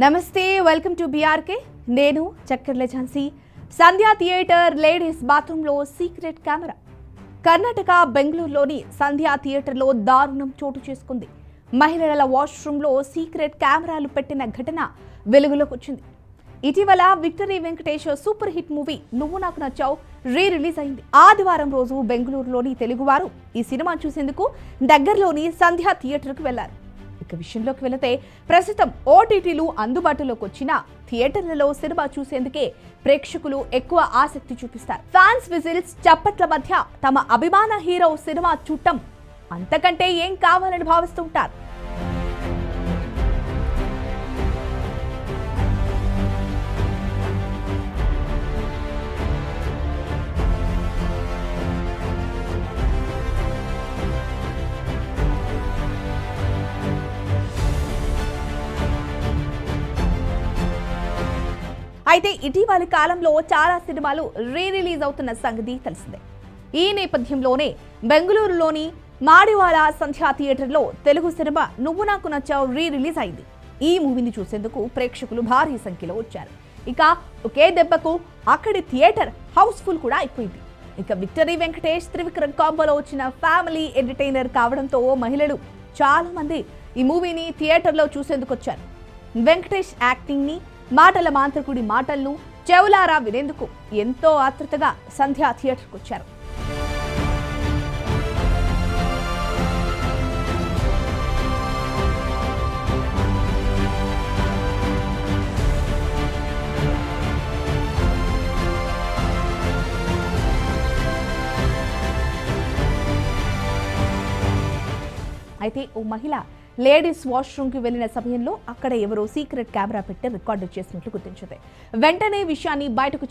నమస్తే, welcome to BRK. నేను చక్కర్ల ఝాన్సీ. సంధ్యా theatre ladies బాత్రూంలో సీక్రెట్ కెమెరా. కర్ణాటక బెంగళూరులోని సంధ్యా థియేటర్లో దారుణం చోటు చేసుకుంది. మహిళల వాష్రూమ్లో సీక్రెట్ కెమెరాలు పెట్టిన ఘటన వెలుగులోకి వచ్చింది. ఇటీవల victory Venkatesh super hit movie నువ్వు నాకు నచ్చావు రిలీజ్ అయింది. ఆదివారం రోజు బెంగళూరులోని తెలుగువారు ఈ సినిమా చూసేందుకు దగ్గరలోని సంధ్యా థియేటర్కు వెళ్లారు. ఇక విషయంలోకి వెళితే ప్రస్తుతం ఓటీటీలు అందుబాటులోకి వచ్చిన థియేటర్లలో సినిమా చూసేందుకే ప్రేక్షకులు ఎక్కువ ఆసక్తి చూపిస్తారు. ఫ్యాన్స్ విజిల్స్, చప్పట్ల మధ్య తమ అభిమాన హీరో సినిమా చూడటం అంతకంటే ఏం కావాలని భావిస్తుంటారు. అయితే ఇటీవలి కాలంలో చాలా సినిమాలు రిలీజ్ అవుతున్న సంగతి తెలిసిందే. ఈ నేపథ్యంలోనే బెంగళూరులోని మాడివాళ సంధ్యా థియేటర్లో తెలుగు సినిమా నువ్వు నాకు నచ్చావు రిలీజ్ అయింది. ఈ మూవీని చూసేందుకు ప్రేక్షకులు భారీ సంఖ్యలో వచ్చారు. ఇక ఒకే దెబ్బకు అక్కడి థియేటర్ హౌస్ఫుల్ కూడా అయిపోయింది. ఇక విక్టరీ వెంకటేష్, త్రివిక్రమ్ కాంబోలో వచ్చిన ఫ్యామిలీ ఎంటర్టైనర్ కావడంతో మహిళలు చాలా మంది ఈ మూవీని థియేటర్లో చూసేందుకు వచ్చారు. వెంకటేష్ యాక్టింగ్ ని, మాటల మాంత్రికుడి మాటలను చెవులారా వినేందుకు ఎంతో ఆతృతగా సంధ్యా థియేటర్కు వచ్చారు. అయితే ఓ మహిళ లేడీస్ వాష్రూమ్కి వెళ్లిన సమయంలో అక్కడ ఎవరో సీక్రెట్ కెమెరా పెట్టి రికార్డు చేసినట్లు గుర్తించింది. వెంటనే విషయాన్ని బయటకు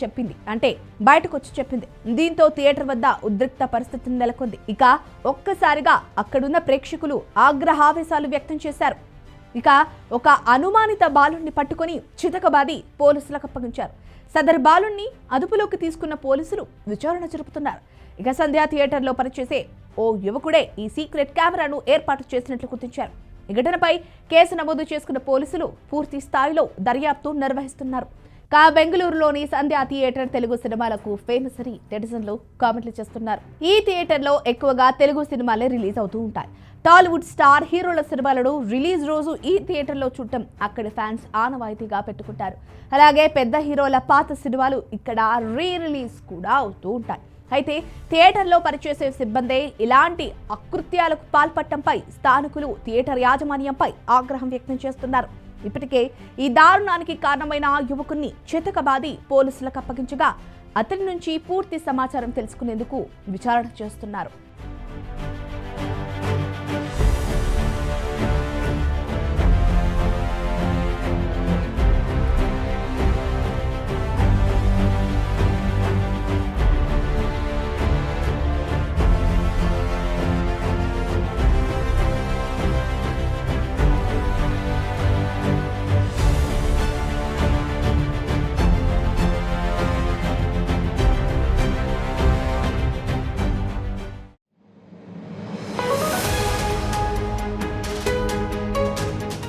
వచ్చి చెప్పింది. దీంతో థియేటర్ వద్ద ఉద్రిక్త పరిస్థితి నెలకొంది. ఇక ఒక్కసారిగా అక్కడున్న ప్రేక్షకులు ఆగ్రహావేశాలు వ్యక్తం చేశారు. ఇక ఒక అనుమానిత బాలుణ్ణి పట్టుకొని చితకబాది పోలీసులకు అప్పగించారు. సదరు బాలుణ్ణి అదుపులోకి తీసుకున్న పోలీసులు విచారణ జరుపుతున్నారు. ఇక సంధ్యా థియేటర్లో పనిచేసే ఓ యువకుడే ఈ సీక్రెట్ కెమెరాను ఏర్పాటు చేసినట్లు గుర్తించారు. ఈ ఘటనపై కేసు నమోదు చేసుకున్న పోలీసులు పూర్తి స్థాయిలో దర్యాప్తు నిర్వహిస్తున్నారు. బెంగళూరులోని సంధ్యా థియేటర్ తెలుగు సినిమాలకు ఫేమస్ అని నెటిజన్లు కామెంట్లు చేస్తున్నారు. ఈ థియేటర్లో ఎక్కువగా తెలుగు సినిమాలే రిలీజ్ అవుతూ ఉంటాయి. టాలీవుడ్ స్టార్ హీరోల సినిమాలను రిలీజ్ రోజు ఈ థియేటర్లో చూడటం అక్కడి ఫ్యాన్స్ ఆనవాయితీగా పెట్టుకుంటారు. అలాగే పెద్ద హీరోల పాత సినిమాలు ఇక్కడ రిలీజ్ కూడా అవుతూ ఉంటాయి. అయితే థియేటర్లో పనిచేసే సిబ్బందే ఇలాంటి అకృత్యాలకు పాల్పడటంపై స్థానికులు థియేటర్ యాజమాన్యంపై ఆగ్రహం వ్యక్తం చేస్తున్నారు. ఇప్పటికే ఈ దారుణానికి కారణమైన యువకుణ్ణి చితకబాది పోలీసులకు అప్పగించగా అతని నుంచి పూర్తి సమాచారం తెలుసుకునేందుకు విచారణ చేస్తున్నారు.